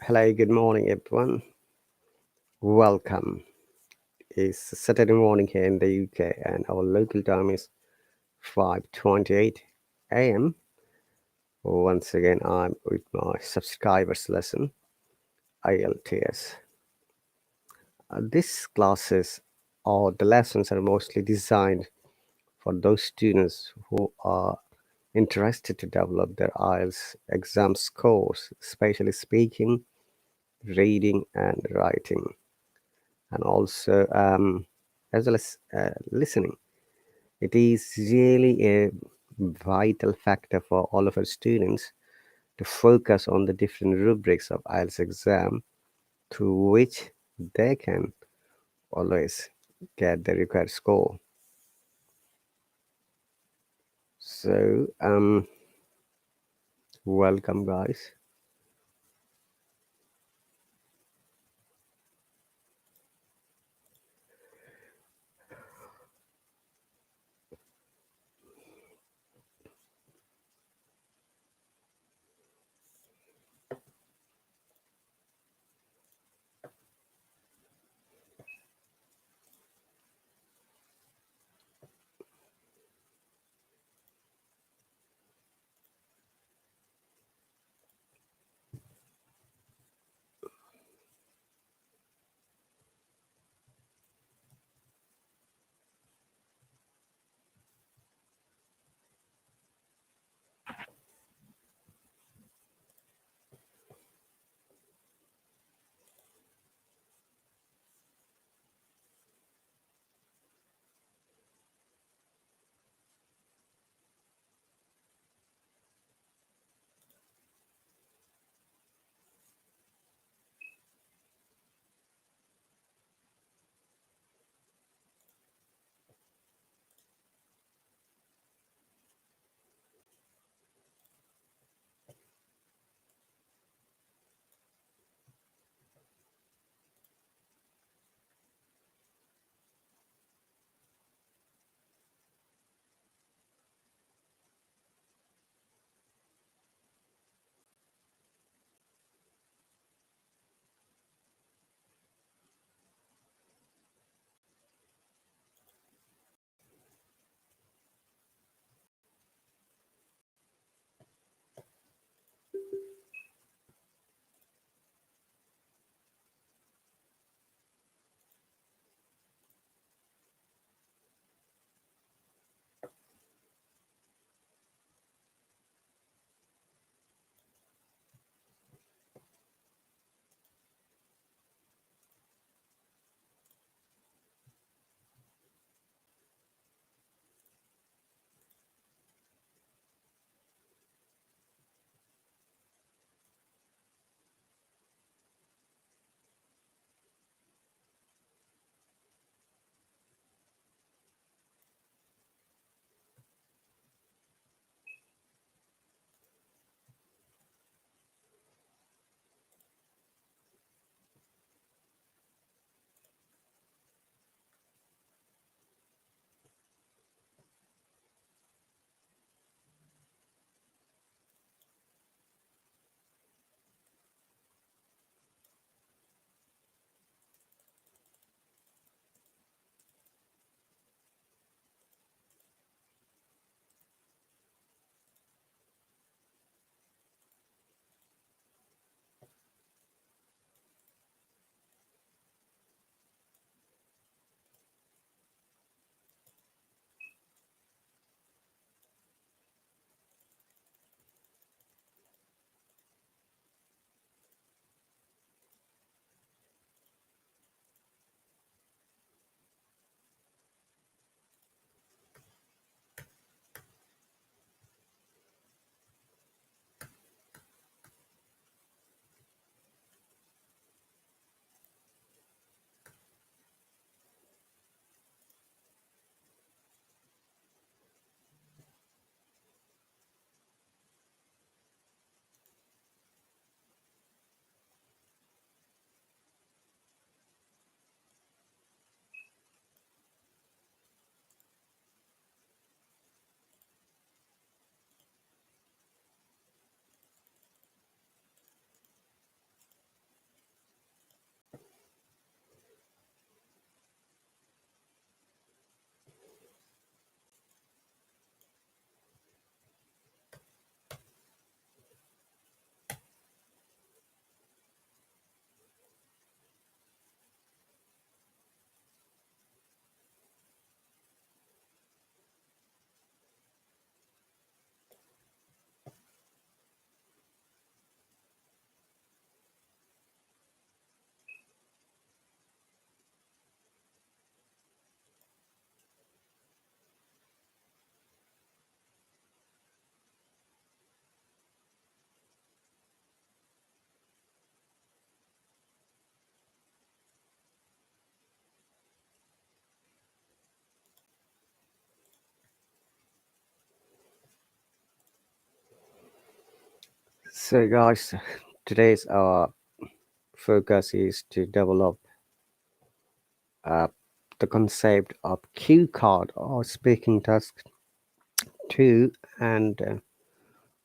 Hello, good morning, everyone. Welcome. It's Saturday morning here in the UK, and our local time is 5:28 a.m. Once again, I'm with my subscribers lesson, IELTS. These classes or the lessons are mostly designed for those students who are interested to develop their IELTS exam scores, especially speaking, reading, and writing, and also as well as listening. It is really a vital factor for all of our students to focus on the different rubrics of IELTS exam through which they can always get the required score. So, welcome, guys. So, guys, today's focus is to develop uh, the concept of cue card or speaking task 2 and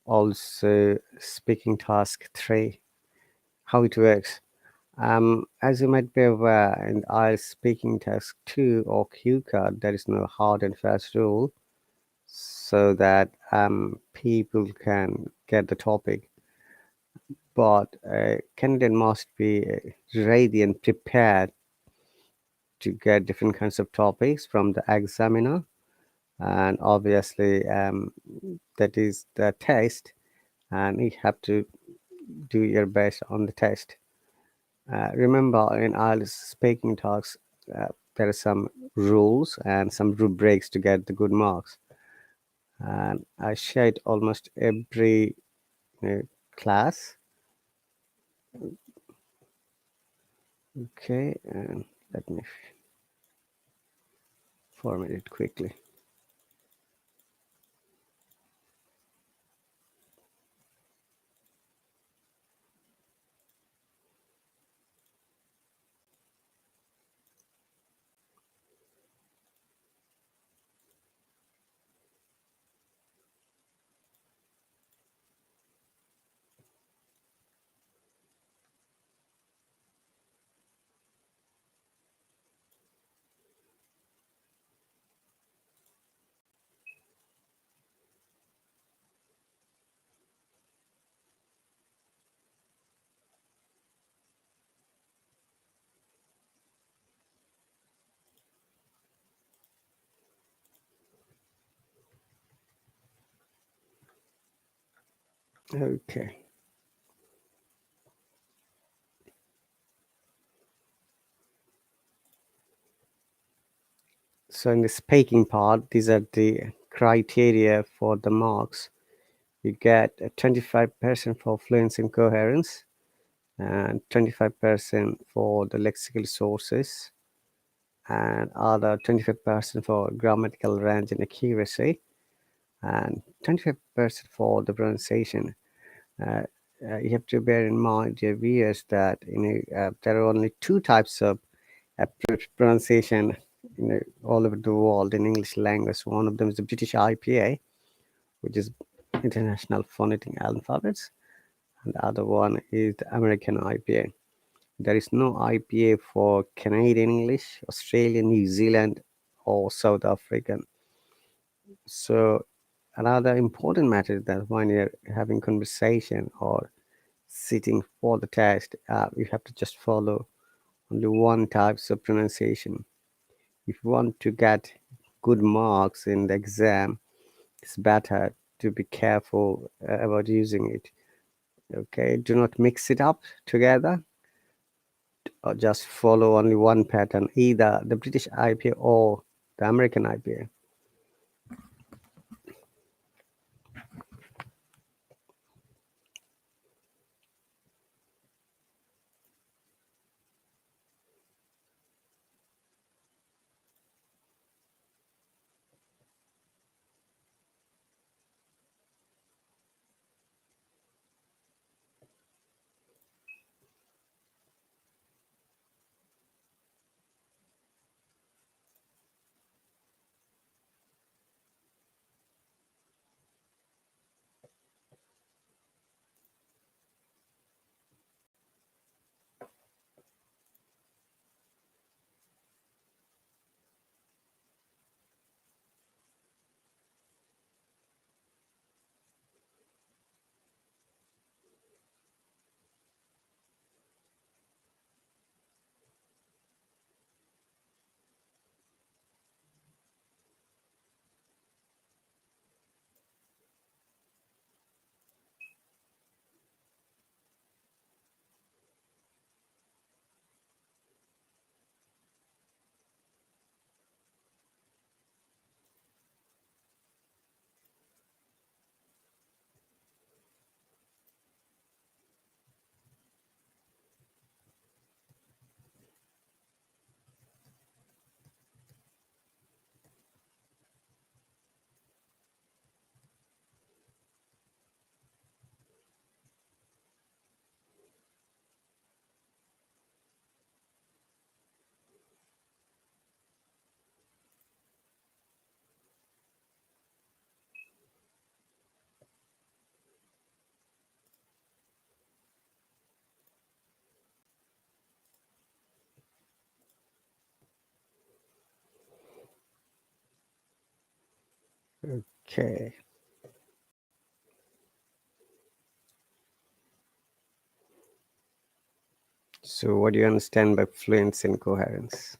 also speaking task 3, how it works. As you might be aware, in IELTS speaking task 2 or cue card, there is no hard and fast rule so that people can get the topic. But a candidate must be ready and prepared to get different kinds of topics from the examiner, and obviously that is the test, and you have to do your best on the test. Remember, in IELTS speaking talks, there are some rules and some rubrics to get the good marks, and I shared almost every uh, class. Okay, and let me format it quickly. Okay. So in the speaking part, these are the criteria for the marks. You get 25% for fluency and coherence, and 25% for the lexical sources, and other 25% for grammatical range and accuracy, and 25% for the pronunciation. Uh, you have to bear in mind, dear viewers, that there are only two types of pronunciation all over the world in English language. One of them is the British IPA, which is International Phonetic Alphabets, and the other one is the American IPA. There is no IPA for Canadian English, Australian, New Zealand, or South African. So another important matter is that when you're having conversation or sitting for the test, you have to just follow only one types of pronunciation. If you want to get good marks in the exam, it's better to be careful about using it. Okay, do not mix it up together, or just follow only one pattern, either the British IPA or the American IPA. Okay. So, what do you understand by fluency and coherence?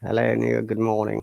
Hello, Neil. Good morning.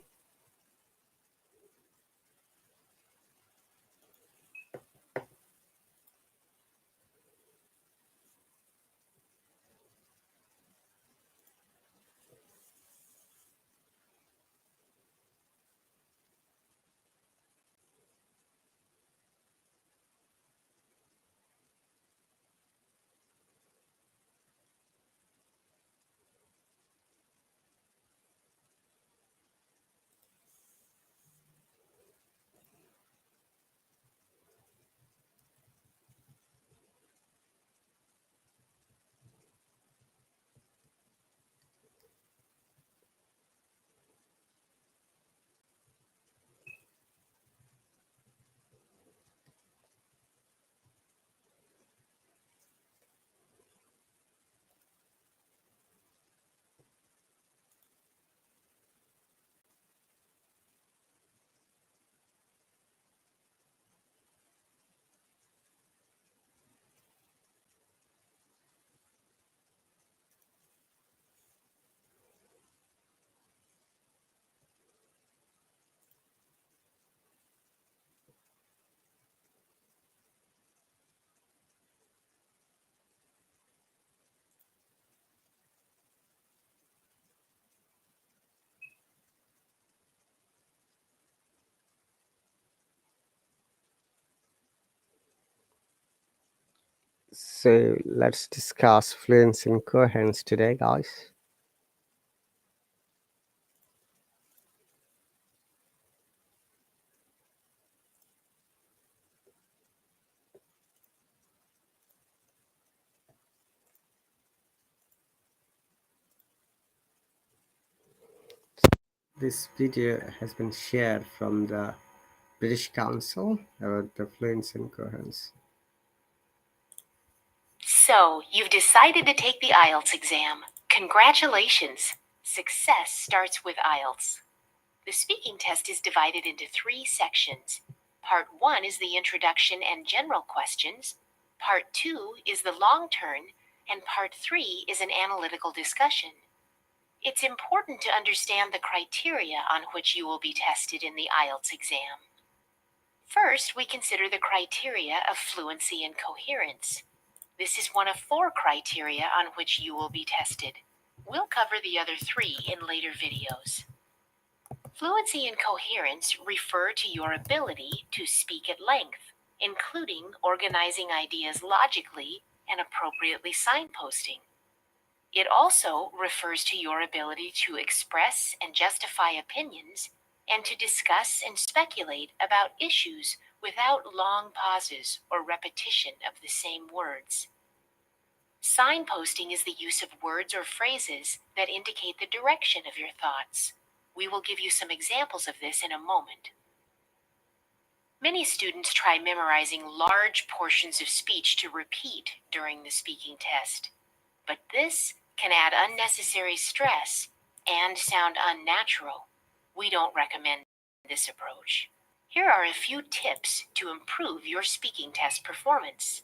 So, let's discuss fluency and coherence today, guys. This video has been shared from the British Council about the fluency and coherence. So, you've decided to take the IELTS exam. Congratulations! Success starts with IELTS. The speaking test is divided into 3 sections. Part 1 is the introduction and general questions. Part 2 is the long turn, and Part 3 is an analytical discussion. It's important to understand the criteria on which you will be tested in the IELTS exam. First, we consider the criteria of fluency and coherence. This is one of 4 criteria on which you will be tested. We'll cover the other 3 in later videos. Fluency and coherence refer to your ability to speak at length, including organizing ideas logically and appropriately signposting. It also refers to your ability to express and justify opinions and to discuss and speculate about issues without long pauses or repetition of the same words. Signposting is the use of words or phrases that indicate the direction of your thoughts. We will give you some examples of this in a moment. Many students try memorizing large portions of speech to repeat during the speaking test, but this can add unnecessary stress and sound unnatural. We don't recommend this approach. Here are a few tips to improve your speaking test performance.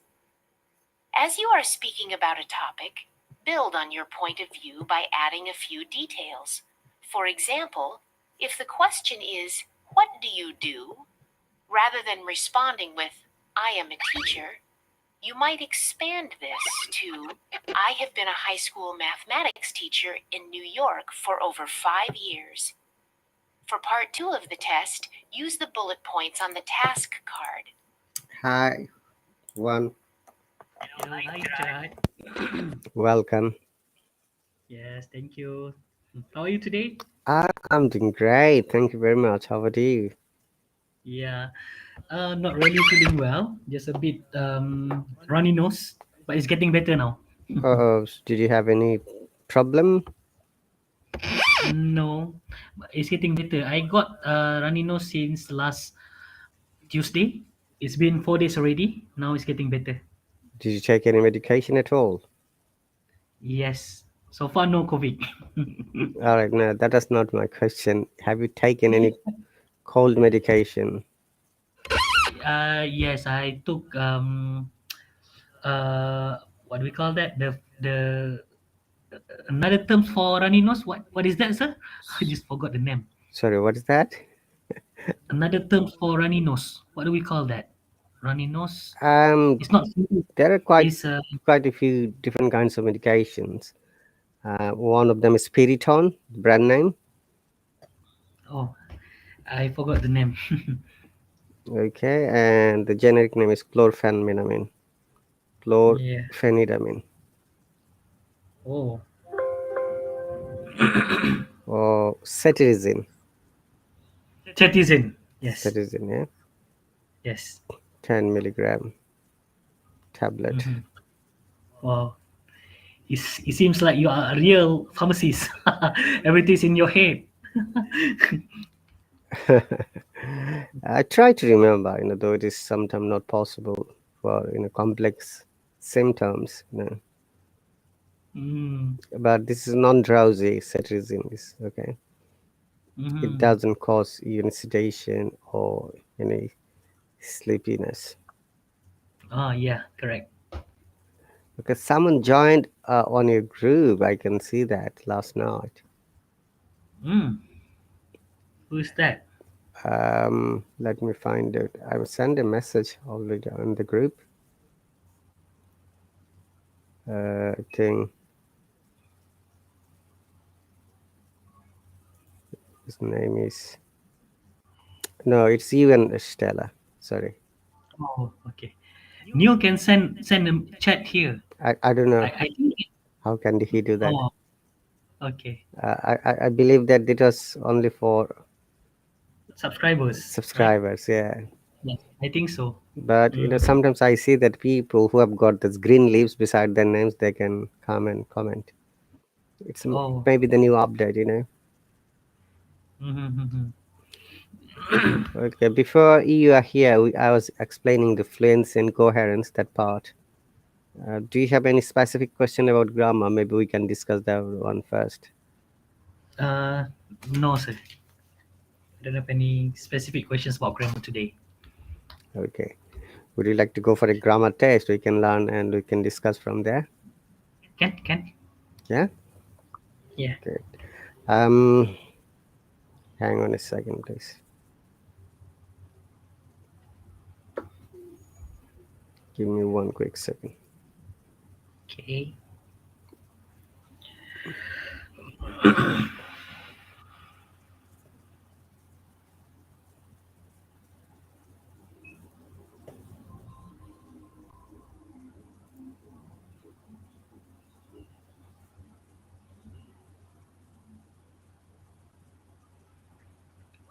As you are speaking about a topic, build on your point of view by adding a few details. For example, if the question is, "What do you do?" rather than responding with, "I am a teacher," you might expand this to, "I have been a high school mathematics teacher in New York for over 5 years." For part 2 of the test, use the bullet points on the task card. Hi, one. Hello, hi, Gerard. Welcome. Yes, thank you. How are you today? I'm doing great. Thank you very much. How about you? Yeah, not really feeling well. Just a bit runny nose, but it's getting better now. Did you have any problem? No, but it's getting better. I got runny nose since last Tuesday. It's been 4 days already. Now it's getting better. Did you take any medication at all? Yes. So far, no COVID. All right, no, that is not my question. Have you taken any cold medication? Yes, I took what do we call that? The another term for runny nose. What is that, sir? I just forgot the name. Sorry, what is that? Another term for runny nose. What do we call that? Runny nose. Um, It's not flu. there are It's quite a few different kinds of medications. One of them is Spiriton, brand name. oh, I forgot the name. Okay, and the generic name is chlorpheniramine. Yeah. Chlorpheniramine Oh, or cetirizine. cetirizine. Yes. Cetirizine, yeah, Yes. 10 milligram tablet. Mm-hmm. Wow. It seems like you are a real pharmacist. Everything's in your head. I try to remember, though it is sometimes not possible for complex symptoms. Mm. But this is non-drowsy cetirizine. Is okay. It Mm-hmm. doesn't cause any sedation or any sleepiness. Ah, yeah, correct. Because someone joined on your group, I can see that last night. Mm. Who's that? Let me find it. I will send a message already on the group. I think his name is, no, it's you and Stella. Sorry, Oh, okay. Neil can send a chat here. I don't know I think. how can he do that. Oh, okay. I believe that it was only for Subscribers, right? subscribers. Yeah, Yes, I think so. but Mm. sometimes I see that people who have got this green leaves beside their names, they can come and comment. It's Oh. maybe the new update. Mm-hmm. Okay, before you are here, I was explaining the fluency and coherence, that part. Do you have any specific question about grammar? Maybe we can discuss that one first. Uh, no, sir. I don't have any specific questions about grammar today. Okay. Would you like to go for a grammar test? We can learn and we can discuss from there. Can? Yeah? Yeah. Good. Um, Hang on a second, please. Give me one quick second. Okay.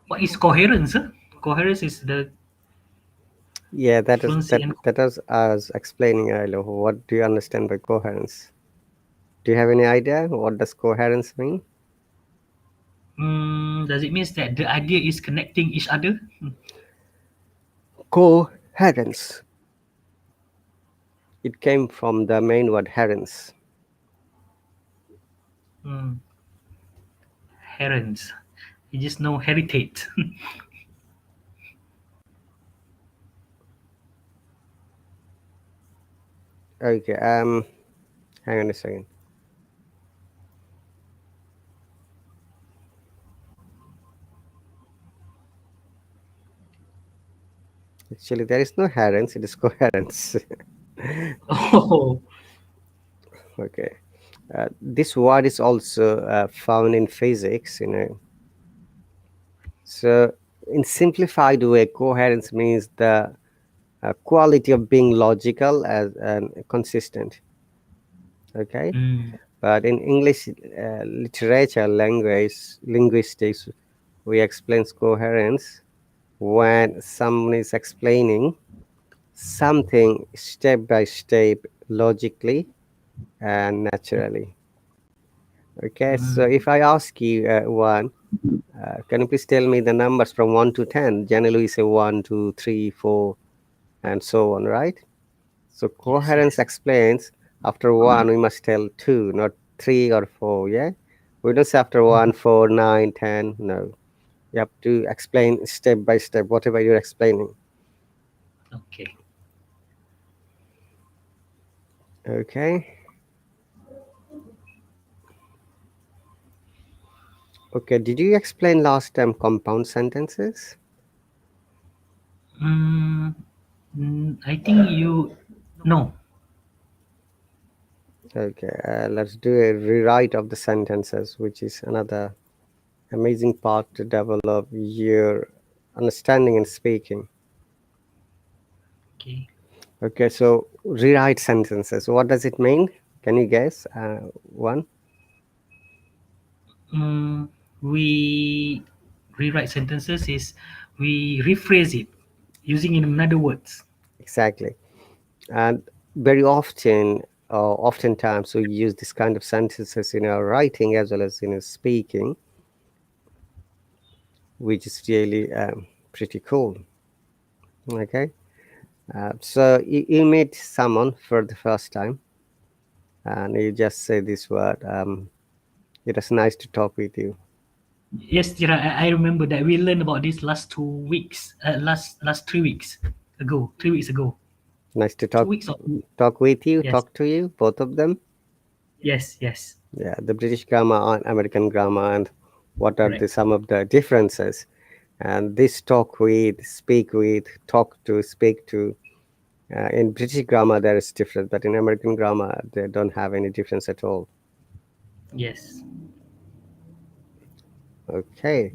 What is coherence? Huh? Coherence is the Yeah, that is fluency that and that was I was explaining earlier. What do you understand by coherence? Do you have any idea what does coherence mean? does it means that the idea is connecting each other? Coherence. It came from the main word herence. Hmm. Herence. You just know heritage. Okay. Hang on a second. Actually, there is no herence. It is coherence. Oh. Okay. This word is also found in physics. So in simplified way, coherence means the quality of being logical and consistent. Okay. Mm. But in English literature, language, linguistics, we explain coherence when someone is explaining something step by step, logically and naturally. Okay, so Mm. if I ask you one, can you please tell me the numbers from 1 to 10? Generally, we say 1, 2, 3, 4, and so on, right? So Yes, coherence yes. explains after 1, we must tell 2, not 3 or 4, yeah? We don't say after Mhm. 1, 4, 9, 10. No. You have to explain step by step, whatever you're explaining. Okay. Okay. Okay, did you explain last time compound sentences? Mm, I think you no. Okay, let's do a rewrite of the sentences, which is another amazing part to develop your understanding and speaking. Okay. Okay, so rewrite sentences. What does it mean? Can you guess? One? Mm, we rewrite sentences is we rephrase it using in another words. Exactly. And very often, oftentimes, we use this kind of sentences in our writing as well as in our speaking, which is really pretty cool. Okay. So you meet someone for the first time and you just say this word. It was nice to talk with you. Yes, Tira, I remember that we learned about this last 2 weeks, last 3 weeks ago, 3 weeks ago, Nice to 2 weeks or talk with you, yes, talk to you, both of them. yes, yes, Yeah, the British grammar and American grammar, and what are correct. the some of the differences? And this talk with, speak with, talk to, speak to. In British grammar, there is difference, but in American grammar, they don't have any difference at all. Yes. Okay.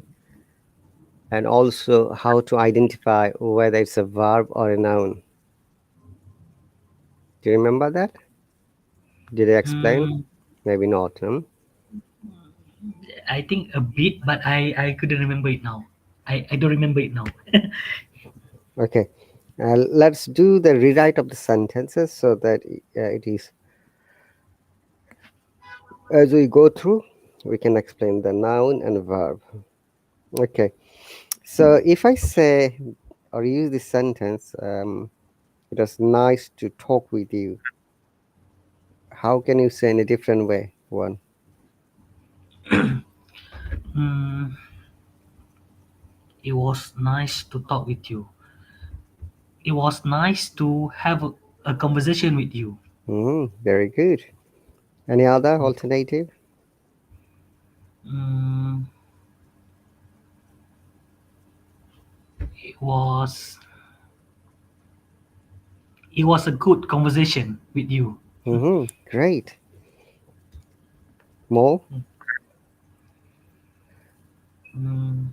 And also how to identify whether it's a verb or a noun. Do you remember that? Did I explain? Mm, Maybe not. Hmm? I think a bit, but I couldn't remember it now. I don't remember it now. Okay. Let's do the rewrite of the sentences so that it is, as we go through, we can explain the noun and verb. Okay. So if I say or use this sentence, it was nice to talk with you. How can you say in a different way? One. mm, it was nice to talk with you. It was nice to have a conversation with you. Very good. Any other Mm. alternative? Mm, it was it was a good conversation with you. Great. More? Mm,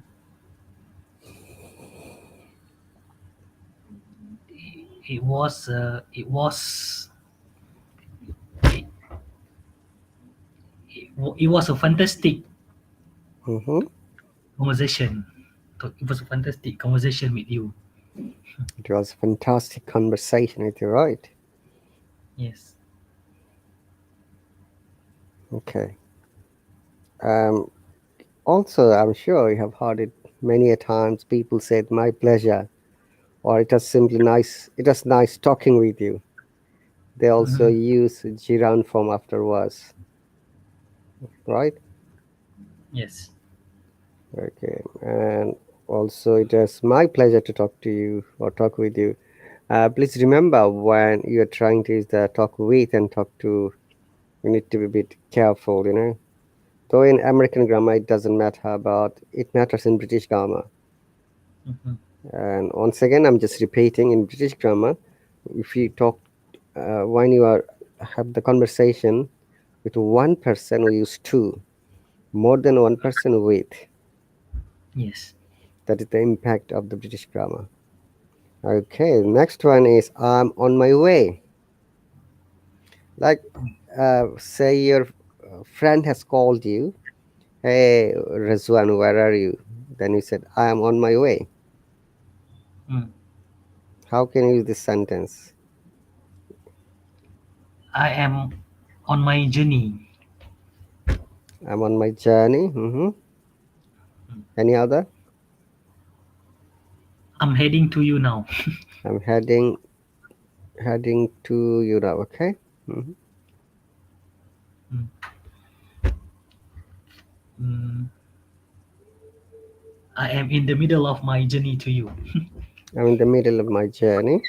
it was it, it was a fantastic Mm-hmm. conversation. It was a fantastic conversation with you. It was a fantastic conversation with you, right? Yes. Okay. Um, Also, I'm sure you have heard it many a times. People said, "My pleasure," or "It was simply nice. It was nice talking with you." They also Hmm. use gerund form afterwards, right? Yes. Okay, and also it is my pleasure to talk to you or talk with you. Please remember when you're trying to use the talk with and talk to, you need to be a bit careful, you know. Though in American grammar it doesn't matter, but it matters in British grammar. Hmm. And once again, I'm just repeating in British grammar, if you talk when you are have the conversation with one person, we use to. More than one person with. Yes. That is the impact of the British grammar. Okay, next one is I'm on my way. Like, say your friend has called you, "Hey, Rizwan, where are you?" Then you said, "I am on my way." Mm. How can you use this sentence? I am on my journey. I'm on my journey. Any other? I'm heading to you now. I'm heading to Europe. Okay. hmm Mm. Mm. I am in the middle of my journey to you. I'm in the middle of my journey.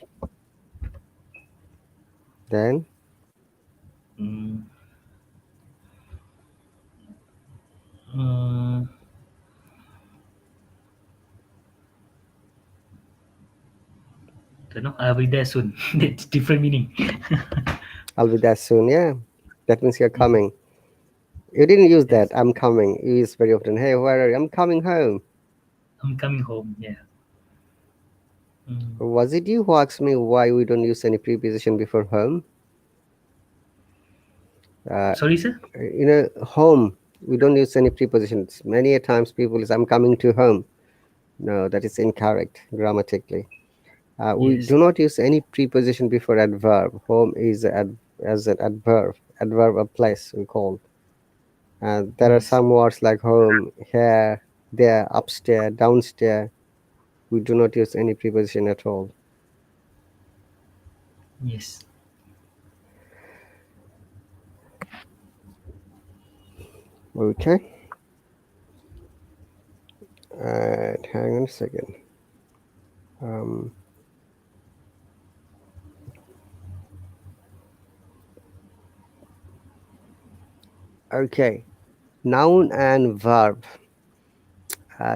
Then Mm. Mm. Don't know. I'll be there soon. That's different meaning. I'll be there soon. Yeah, that means you're coming. You didn't use that. Yes. I'm coming. You use very often. Hey, where are you? I'm coming home. I'm coming home. Yeah. Mm. Was it you who asked me why we don't use any preposition before home? Uh, Sorry, sir. home. We don't use any prepositions. Many a times people say, "I'm coming to home." No, that is incorrect grammatically. We Yes. do not use any preposition before adverb. Home is as an adverb of place we call. And there are Yes. some words like home, here, there, upstairs, downstairs. We do not use any preposition at all. Yes. Okay, and hang on a second. Um, okay, noun and verb.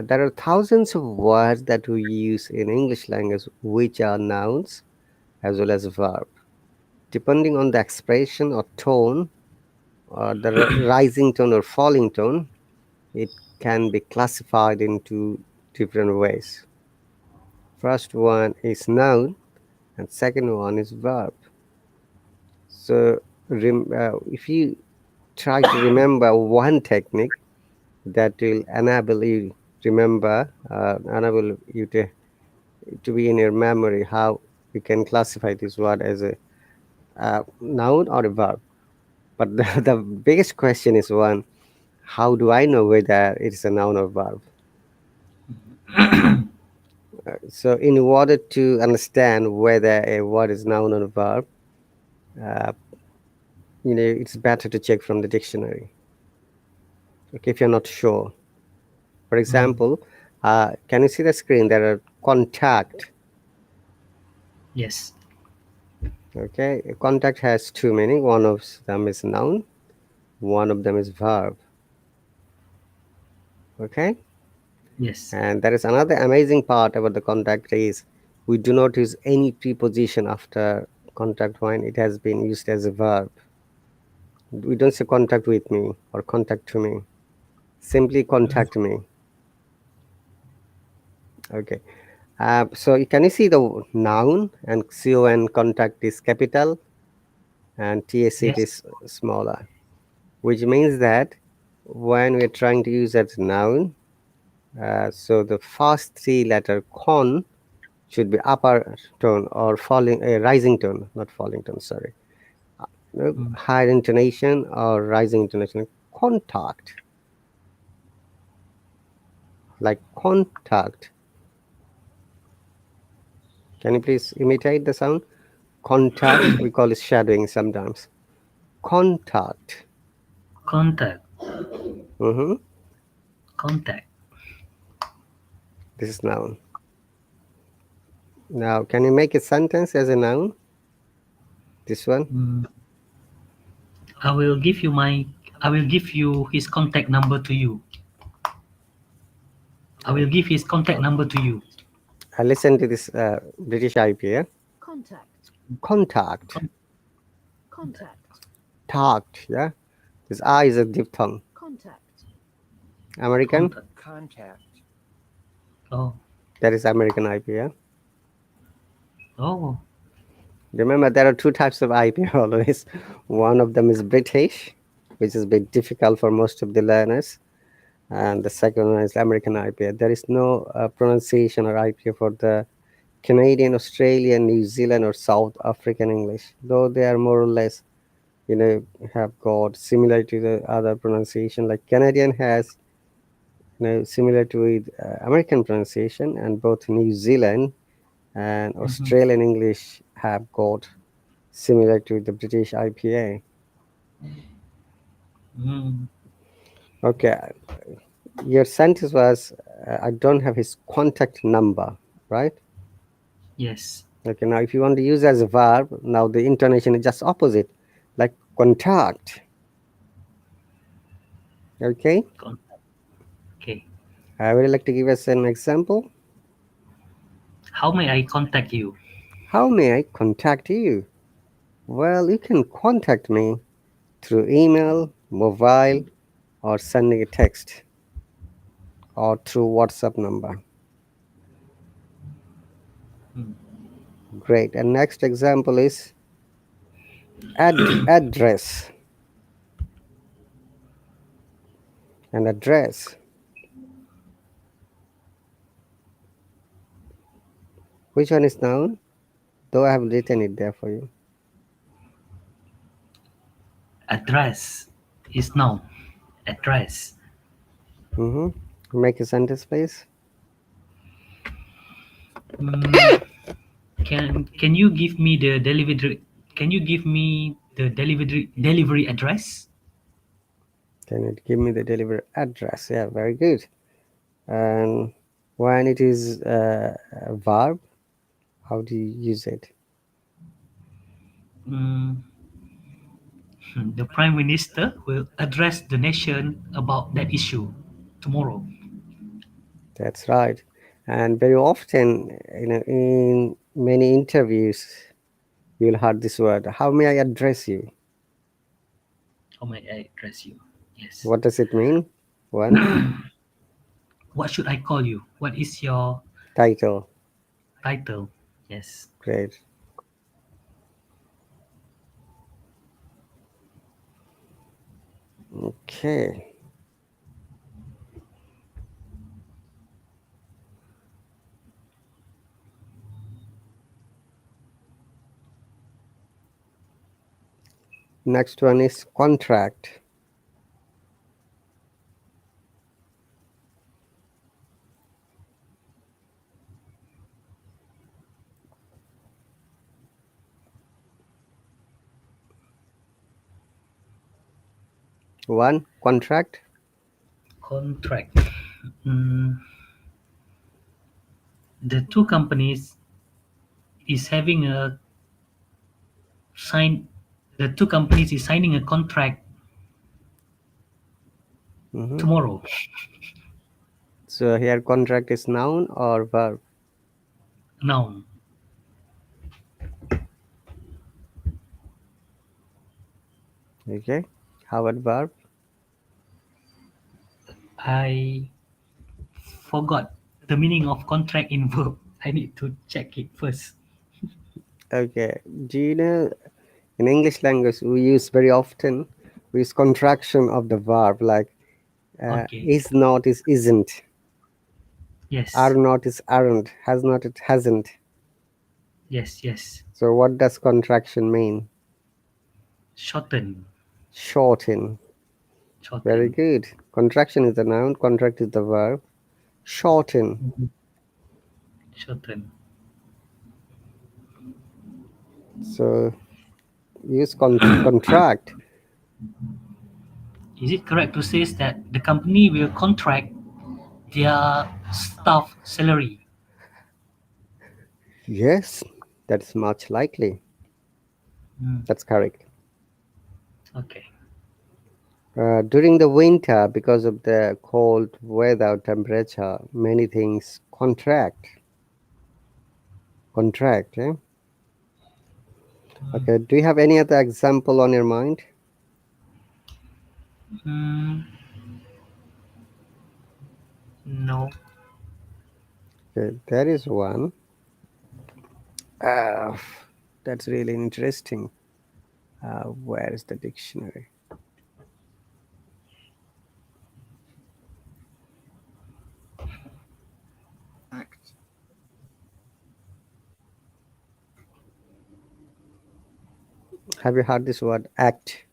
There are thousands of words that we use in English language which are nouns as well as verb. Depending on the expression or tone, or the rising tone or falling tone, it can be classified into different ways. First one is noun, and second one is verb. So, if you try to remember one technique that will enable you to be in your memory how you can classify this word as a noun or a verb. But the biggest question is one: how do I know whether it is a noun or verb? So, in order to understand whether a word is noun or a verb, uh, it's better to check from the dictionary. Okay, if you're not sure. For Mm. example, can you see the screen? There are contact. Yes. Okay, contact has two meaning. One of them is noun. One of them is verb. Okay. Yes. And there is another amazing part about the contact is we do not use any preposition after contact when it has been used as a verb. We don't say contact with me or contact to me. Simply contact me. Okay. So can you see the noun and con contact is capital and TSH Yes. is smaller, which means that when we're trying to use as noun, so the first three letter con should be upper tone or falling, rising tone, not falling tone, sorry. Mm. Higher intonation or rising intonation. Contact, like contact. Can you please imitate the sound? Contact, we call it shadowing sometimes. Contact. Contact. Hmm. Contact. This is noun. Now, can you make a sentence as a noun? This one? Mm. I will give you my. I will give you his contact number to you. I will give his contact number to you. I listen to this British IP, yeah? Contact. Contact. Con- Contact. Tact, yeah? This I is a diphthong. Contact. American? contact. Contact. Oh. That is American IP, yeah? Oh. Remember, there are two types of IP always. One of them is British, which is a bit difficult for most of the learners. And the second one is American IP. There is no pronunciation or IP for the Canadian, Australian, New Zealand, or South African English, though they are more or less, have got similar to the other pronunciation. Like Canadian has, similar to American pronunciation, and both New Zealand and Mm-hmm. Australian English have got similar to the British IPA. Mm. Okay, your sentence was, I don't have his contact number, right? Yes. Okay, now if you want to use as a verb, now the intonation is just opposite, like contact. Okay, Contact. Okay. I would like to give us an example. How may I contact you? How may I contact you? Well, you can contact me through email, mobile, or sending a text, or through WhatsApp number. Mm. Great. And next example is address. An address. Which one is noun? Though I have written it there for you. Address is noun. Address. Make a sentence, please. Mm. Can you give me the delivery? Can you give me the delivery address? Can you give me the delivery address? Yeah, very good. And when it is a verb, how do you use it? Mm. The Prime Minister will address the nation about that issue tomorrow. That's right. And very often, in many interviews, you'll hear this word. How may I address you? How may I address you? Yes. What does it mean? One, What should I call you? What is your title. title? Yes. Great. Okay. Next one is contract. One, contract. Contract. Mm, the two companies is having a sign. The two companies is signing a contract Hmm. tomorrow. So here contract is noun or verb? Noun. Okay. How about verb? I forgot the meaning of contract in verb. I need to check it first. Okay. Do you know in English language we use very often we use contraction of the verb like Okay. is not is isn't, are Yes. not is aren't, has not it hasn't. Yes. Yes. So what does contraction mean? Shorten. Shorten. Very Shorten. good. Contraction is the noun, contract is the verb. Shorten. Mhm. Shorten. So use contract. Is it correct to say that the company will contract their staff salary? Yes, that's much likely. Mm. That's correct. Okay. During the winter, because of the cold weather temperature, many things contract. Contract, eh? Mm. Okay. Do you have any other example on your mind? Mm. No. Okay, there is one. Uh, that's really interesting. Where is the dictionary? Act. Have you heard this word act?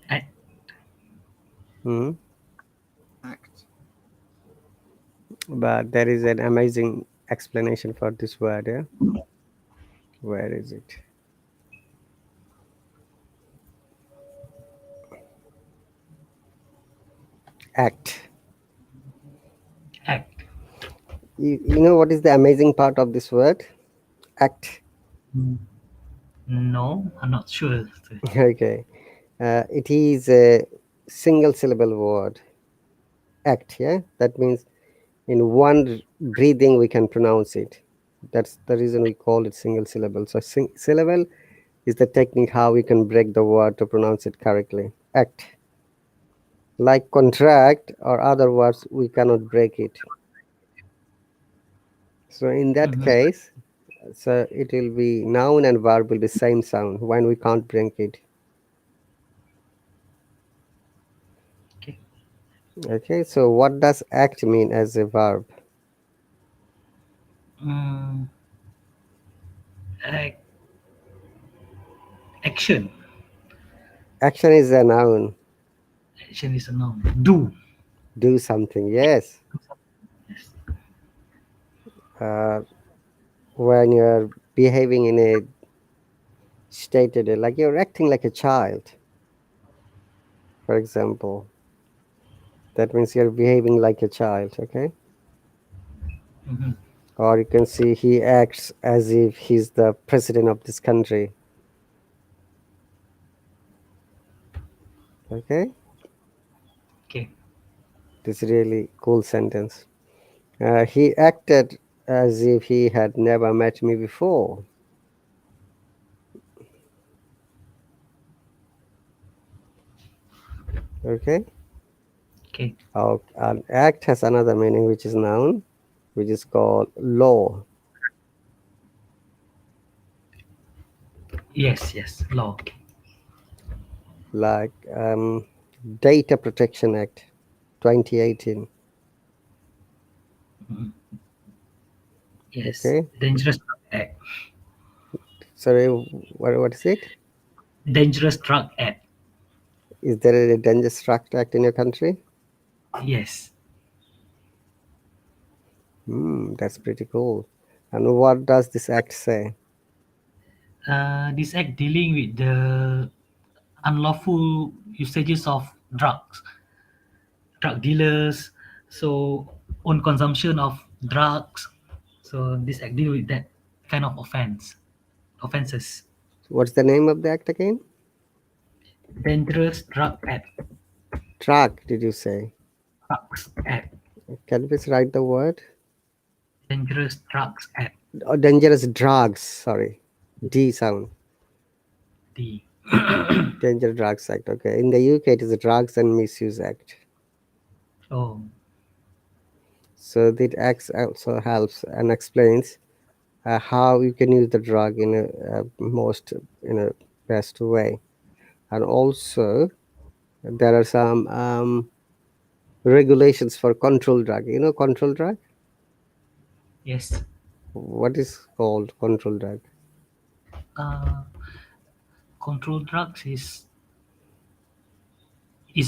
I, Hmm? Act. But there is an amazing explanation for this word. Yeah? Where is it? Act. act. You know what is the amazing part of this word? Act. Mm. No, I'm not sure. Okay. It is a single syllable word. Act. Yeah. That means in one breathing we can pronounce it. That's the reason we call it single syllable. So syllable is the technique how we can break the word to pronounce it correctly. Act. Like contract or other words, we cannot break it. So in that Mhm. case, so it will be noun and verb will be same sound when we can't break it. Okay. Okay, so what does act mean as a verb? Mm. Ac- action. Action is a noun. Action is a noun. Do. Do something, yes. Yes. Uh, when you're behaving in a stated, like you're acting like a child, for example, that means you're behaving like a child, okay? Mm-hmm. Or you can see he acts as if he's the president of this country, okay? Okay. This really cool sentence. He acted as if he had never met me before, okay? Okay. An act has another meaning, which is noun, which is called law, Yes. Yes. Law. like Data Protection Act 2018, Mhm. Yes. okay? Dangerous drug act. Sorry, what is it? Dangerous drug act. Is there a dangerous drug act in your country? Yes. That's pretty cool. And what does this act say? This act dealing with the unlawful usages of drugs, drug dealers, so own consumption of drugs. So this act deal with that kind of offenses. What's the name of the act again? Dangerous drug ad. Drug, did you say? Drugs ad. Can you please write the word? Dangerous drugs ad. Oh, dangerous drugs, sorry. D sound. D. Dangerous Drugs Act. Okay. In the UK, it is the Drugs and Misuse Act. Oh. So that act also helps and explains how you can use the drug in a most in a best way. And also, there are some regulations for control drug. You know, control drug. Yes. What is called control drug? Uh, control drugs is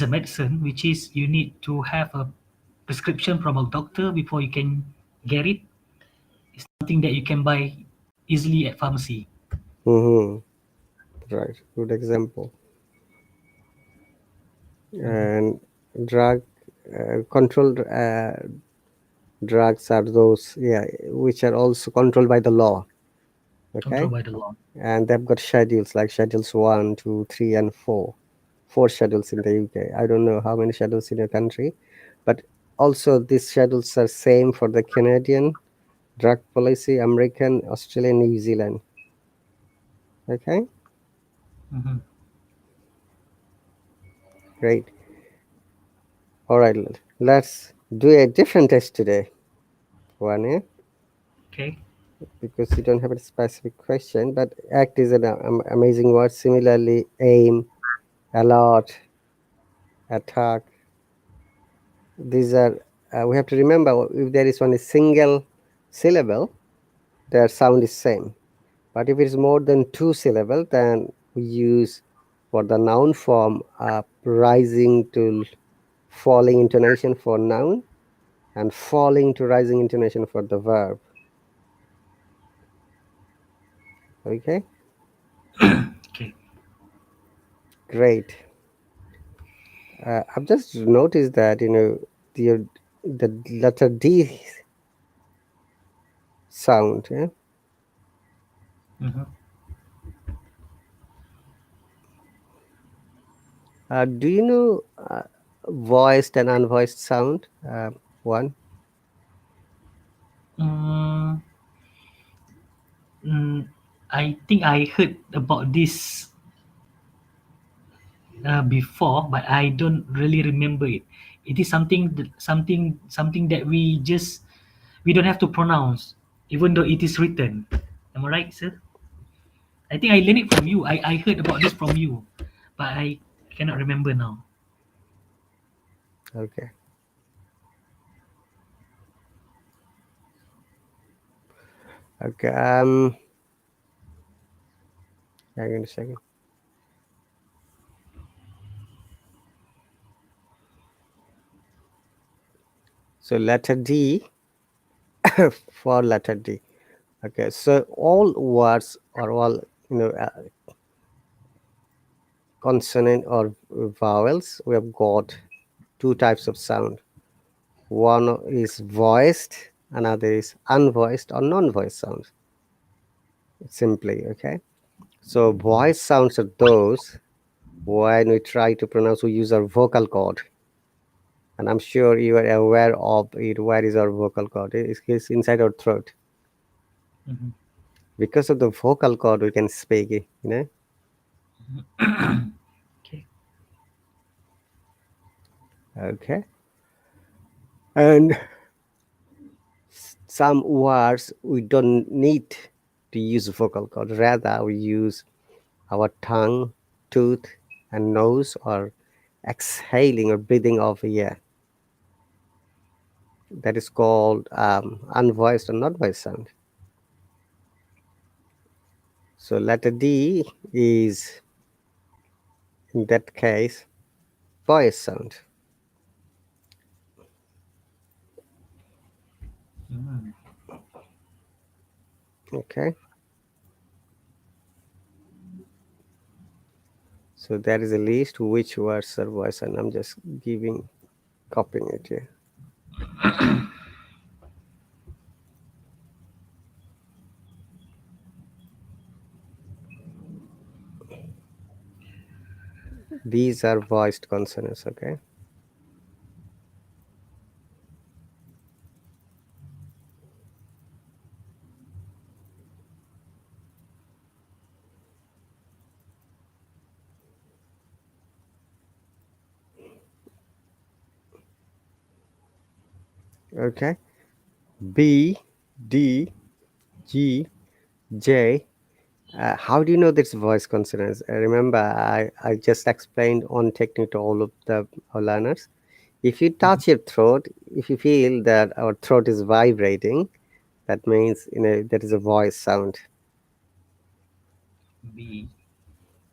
a medicine which is you need to have a prescription from a doctor before you can get it. It's something that you can buy easily at pharmacy. Mm-hmm. Right. Good example. Mhm. And drug controlled drugs are those, yeah, which are also controlled by the law. Okay. Controlled by the law. And they've got schedules like schedules 1, 2, 3, and 4. Four schedules in the UK. I don't know how many schedules in your country, but also these schedules are same for the Canadian drug policy, American, Australian, New Zealand. Okay, Hmm. great. All right, let's do a different test today. One, yeah, Okay. because you don't have a specific question, but act is an amazing word. Similarly, aim, allot, attack. These are, we have to remember if there is only single syllable, their sound is same. But if it is more than two syllable, then we use for the noun form rising to falling intonation for noun and falling to rising intonation for the verb. Okay, Okay. great. I've just noticed that the the letter D sound. Yeah? Hmm. Do you know voiced and unvoiced sound? One. Mm, mm, I think I heard about this before, but I don't really remember it. It is something that we don't have to pronounce, even though it is written. Am I right, sir? I think I learned it from you. I heard about this from you, but I cannot remember now. Okay. Okay. Hang on a second. So letter D for letter D. Okay. So all words or all consonant or vowels, we have got two types of sound. One is voiced, another is unvoiced or non-voiced sounds. Simply, okay. So voice sounds are those when we try to pronounce, we use our vocal cord, and I'm sure you are aware of it. Where is our vocal cord? It's inside our throat. Mhm. Because of the vocal cord, we can speak. Okay. Okay. And some words we don't need to use vocal cord. Rather, we use our tongue, tooth, and nose, or exhaling or breathing of air. That is called unvoiced or not voiced sound. So letter D is, in that case, voice sound. Mm. Okay. So that is a list which words are voice, and I'm just copying it here. These are voiced consonants, okay? Okay. B, D, G, J. How do you know this voice consonants? Remember, I just explained one technique to all of the learners. If you touch your throat, if you feel that our throat is vibrating, that means there is a voice sound. B,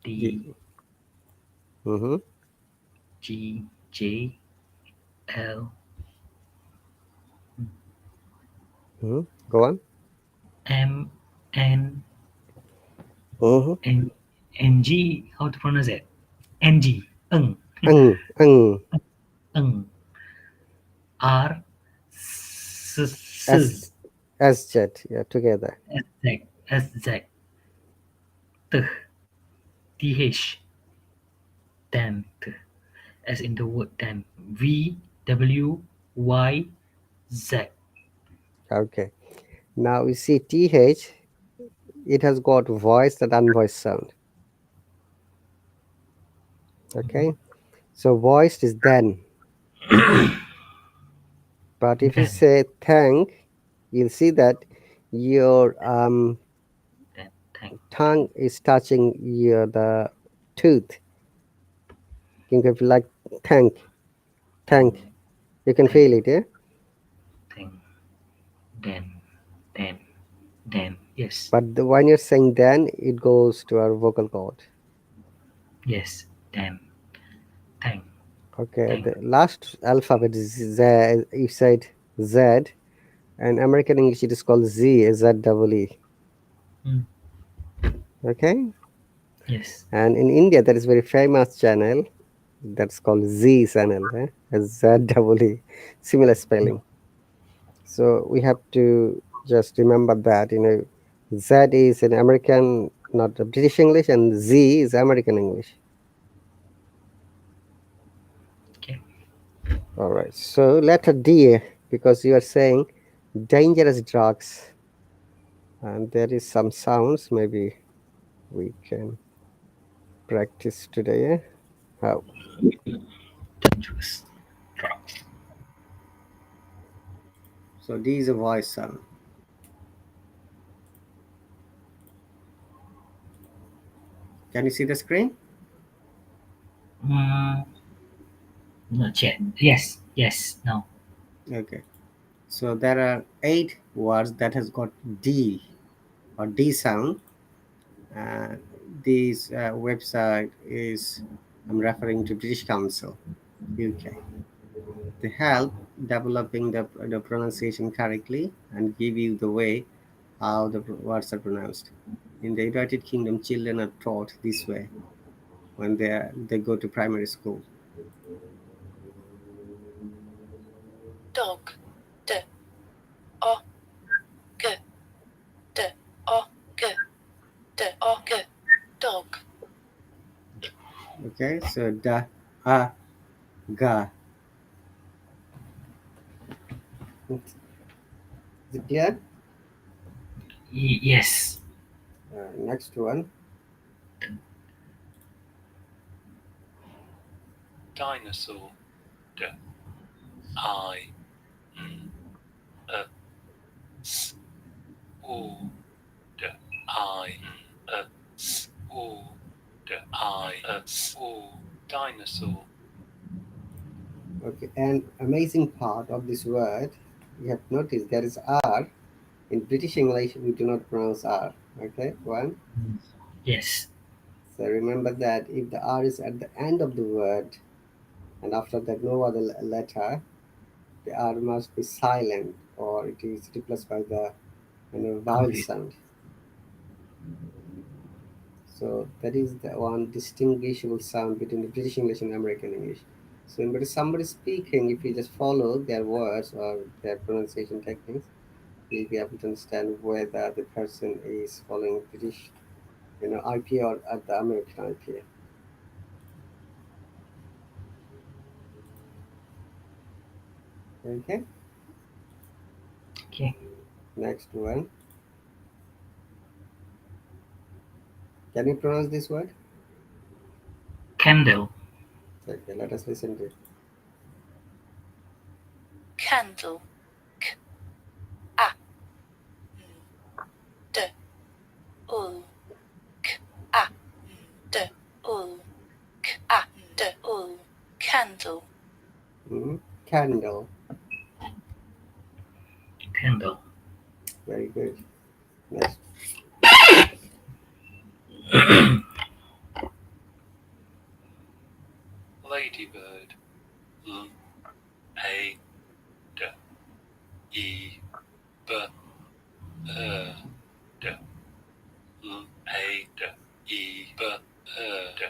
You, D, mm-hmm, G, J, L, mm-hmm. Go on. M, N, Mm-hmm. N, N, G. How to pronounce it? N, G. Ng. Ng. R, S, S, S, S jet. Yeah, together. S, Z, S, Z, T, T, H, damn, T, as in the word damn. V, W, Y, Z. Okay. Now you see TH, it has got voiced and unvoiced sound. Okay. So voiced is then. But if you Then, say thank, you'll see that your then, thank, tongue is touching the tooth. You can feel like thank, thank, thank. You can thank, feel it, yeah? thank, then, then, then. Yes, But when you're saying then, it goes to our vocal cord. yes, then, thank, Okay, thank. the last alphabet is Z. You said Z, and American English it is called Z, Z double E. Mm, Okay, yes. and in India there is very famous channel that's called Z channel, Z double E, similar Mm, spelling. So we have to just remember that Z is an American, not a British English, and Z is American English. okay. All right. So letter D, because you are saying dangerous drugs, and there is some sounds. Maybe we can practice today. How? Dangerous drugs. So D is a voice sound. Can you see the screen? Mm, not yet. Yes, yes, no. Okay. So there are 8 words that has got D or D sound. And this website is, I'm referring to British Council, UK. They help developing the pronunciation correctly and give you the way how the words are pronounced. In the United Kingdom, children are taught this way when they go to primary school. Dog. D. O. G. D. O. G. D. O. G. Dog. Okay, so da, a, ga. Is it clear? Yes. Next one. Dinosaur. D. I. N. A. S. O. D. I. N. A. S. O. D. I. A. S. O. Dinosaur. Okay, and amazing part of this word, you have noticed there is R. In British English, we do not pronounce R. Okay, one. Mm, yes. So remember that if the R is at the end of the word and after that no other letter, the R must be silent or it is replaced by the vowel Okay. sound. So that is the one distinguishable sound between the British English and American English. So when somebody speaking, if you just follow their words or their pronunciation techniques, you'll be able to understand whether the person is following British, IPA or at the American IPA. Okay, Okay. next one. Can you pronounce this word? Candle. Okay, let us listen to it. Candle. K a d ul. K a d ul. K a d ul. Candle. Hmm. Candle. Candle. Very good. Next. Ladybird. L A D E B D. L A D E B D.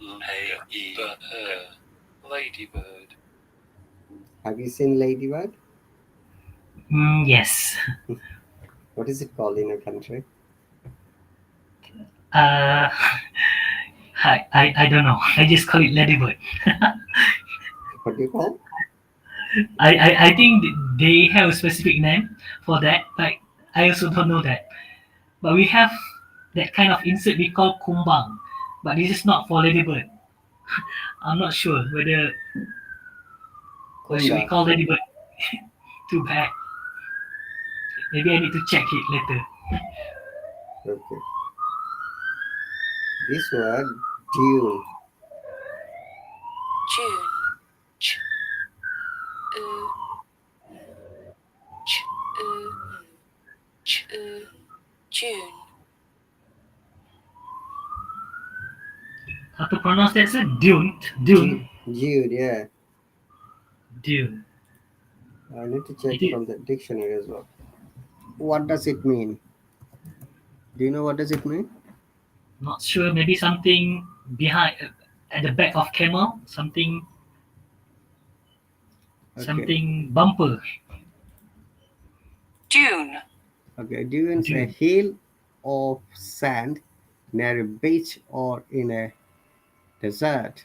L A E B Ladybird. Have you seen ladybird? Yes. What is it called in your country? Uh, I don't know. I just call it ladybird. What do you call? I think they have a specific name for that, but I also don't know that. But we have that kind of insect we call kumbang, but this is not for ladybird. I'm not sure whether what should we Kunda. call ladybird. Too bad. Maybe I need to check it later. Okay. This word, dune. June. Ch U ch U ch U. June. How to pronounce that? Sir? Dune. Dune. Jude, yeah. Dune. I need to check It is from the dictionary as well. What does it mean? Do you know what does it mean? not sure. Maybe something behind at the back of camel. Okay. Something bumper. Dune. Okay. Dunes a Dune. hill of sand near a beach or in a desert.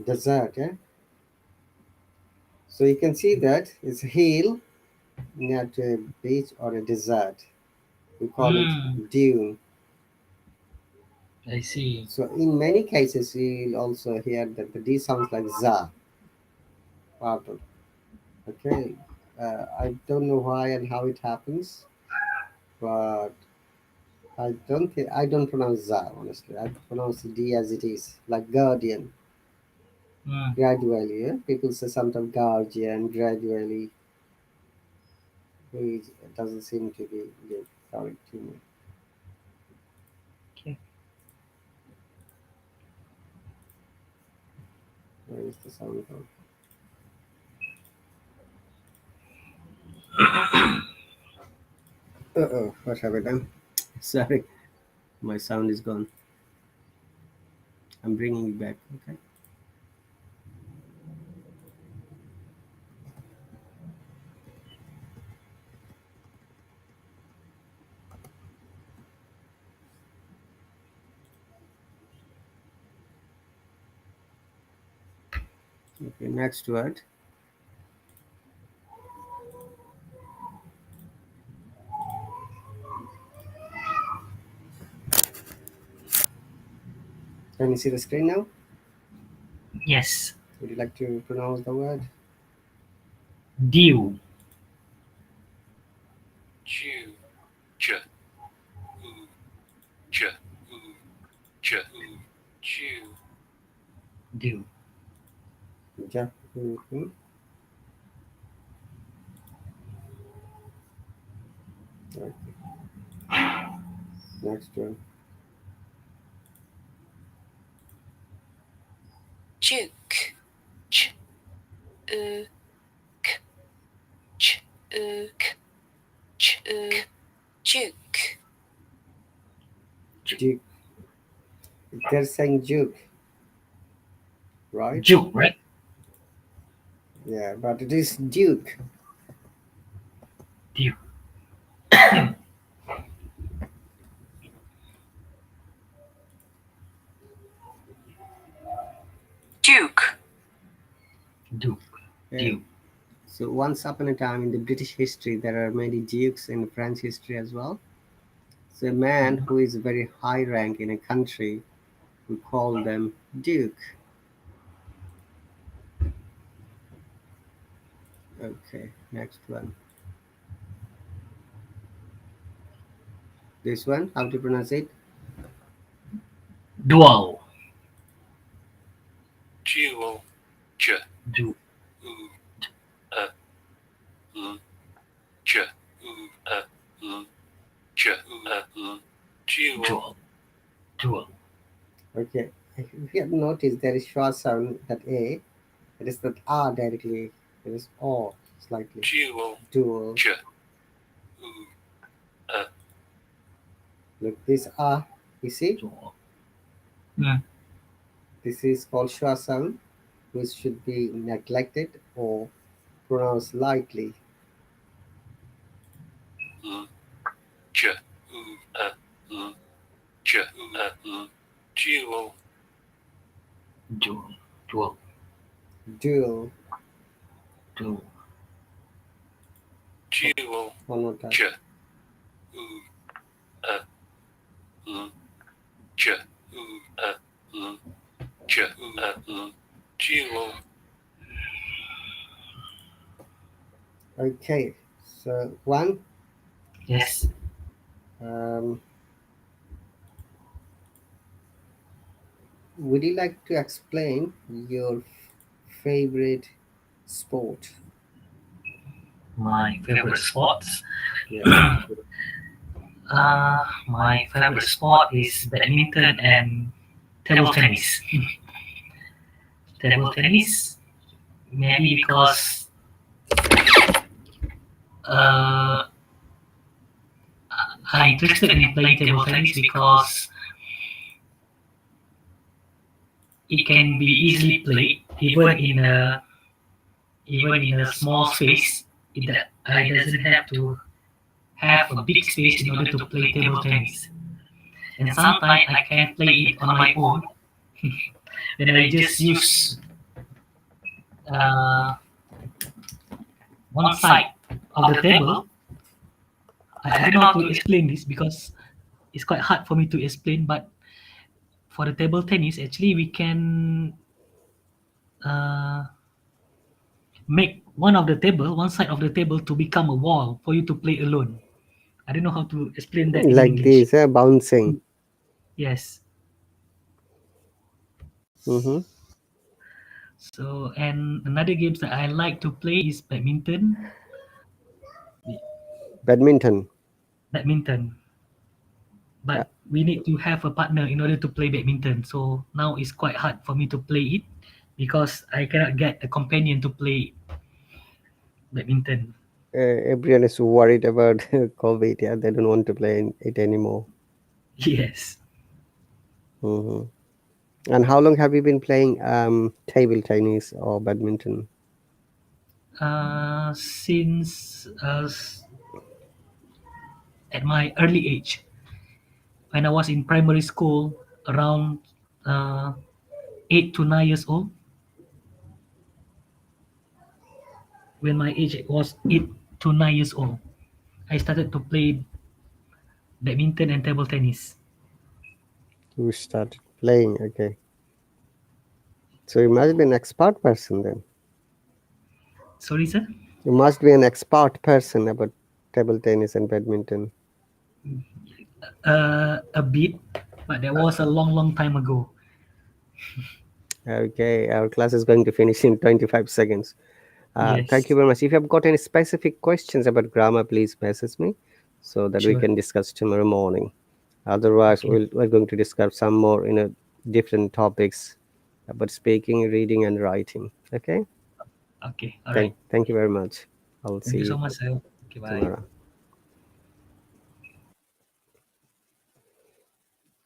Desert, yeah. So you can see that it's a hill near to a beach or a desert. We call it Hmm. dune. I see. So in many cases, you'll also hear that the D sounds like za. Pardon. Okay. I don't know why and how it happens, but I don't pronounce za honestly. I pronounce the D as it is, like guardian. Hmm. Gradually, yeah? People say sometimes guardian, gradually, which doesn't seem to be good, correct to me. Okay. Where is the sound from? Uh-oh, what have I done? Sorry, my sound is gone. I'm bringing it back, okay? Okay, next word. Can you see the screen now? Yes. Would you like to pronounce the word? Dew. Jew. J U J U J U. Jew. Dew. Ja. Mhm. Okay, next one. Duke. Ch U K Ch U K Ch U. Duke. Duke. They're saying Duke, right? Juke, right? Yeah, but it is Duke. Dew. Duke. Yeah. Duke. So once upon a time in the British history, there are many dukes in French history as well. So a man who is very high rank in a country, we call them duke. Okay, next one. This one, how to pronounce it? Dual. Jewel. J. Du. U. A. L. J. U. A. L. J. U. A. L. Jewel. Dual. Dual. Okay, if you have noticed, there is short sound that A. It is that R directly. It is O slightly. Jewel. Dual. J. U. A. Look, this R. You see, Dual. Mm. this is called short sound, which should be neglected or pronounced lightly. L. J. U. A. L. J. U. A. L. Jewel. Dual. Dual. Dual. Dual. Jewel. One more time. J. U. A. L. J. U. A. L. J. U. A. L. Jewel. Okay, so one. Yes. Um, would you like to explain your favorite sport? My favorite sports. Yeah. My favorite sport is badminton and table tennis. Table tennis, maybe because uh, I'm interested in playing table tennis because it can be easily played even in a small space. I doesn't have to have a big space in order to play table tennis. And sometimes I can play it on my own when I just use uh, one side of the table. I don't know how to explain this because it's quite hard for me to explain. But for the table tennis, actually, we can uh, make one side of the table to become a wall for you to play alone. I don't know how to explain that in Like English. this, bouncing. Yes. Mm-hmm. So, and another games that I like to play is badminton. Badminton. Badminton. Yeah. But we need to have a partner in order to play badminton. So now it's quite hard for me to play it because I cannot get a companion to play badminton. Everyone is worried about COVID. Yeah, they don't want to play it anymore. Yes. Mm-hmm. And how long have you been playing table tennis or badminton? Since at my early age, when I was in primary school, around uh, 8 to 9 years old, when my age was 8 to 9 years old, I started to play badminton and table tennis. You started playing. Okay. So you must be an expert person then. Sorry, sir. You must be an expert person about table tennis and badminton. A bit, but that was a long, long time ago. Okay, our class is going to finish in 25 seconds. Thank you Yes, very much. If you have got any specific questions about grammar, please message me so that we sure. can discuss tomorrow morning. Otherwise, Okay, we're going to discuss some more different topics about speaking, reading, and writing. Okay. okay, all right. Thank you very much. I'll Thank see you so you much, sir. Okay, bye. tomorrow.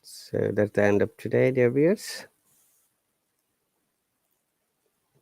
So that's the end of today, dear viewers.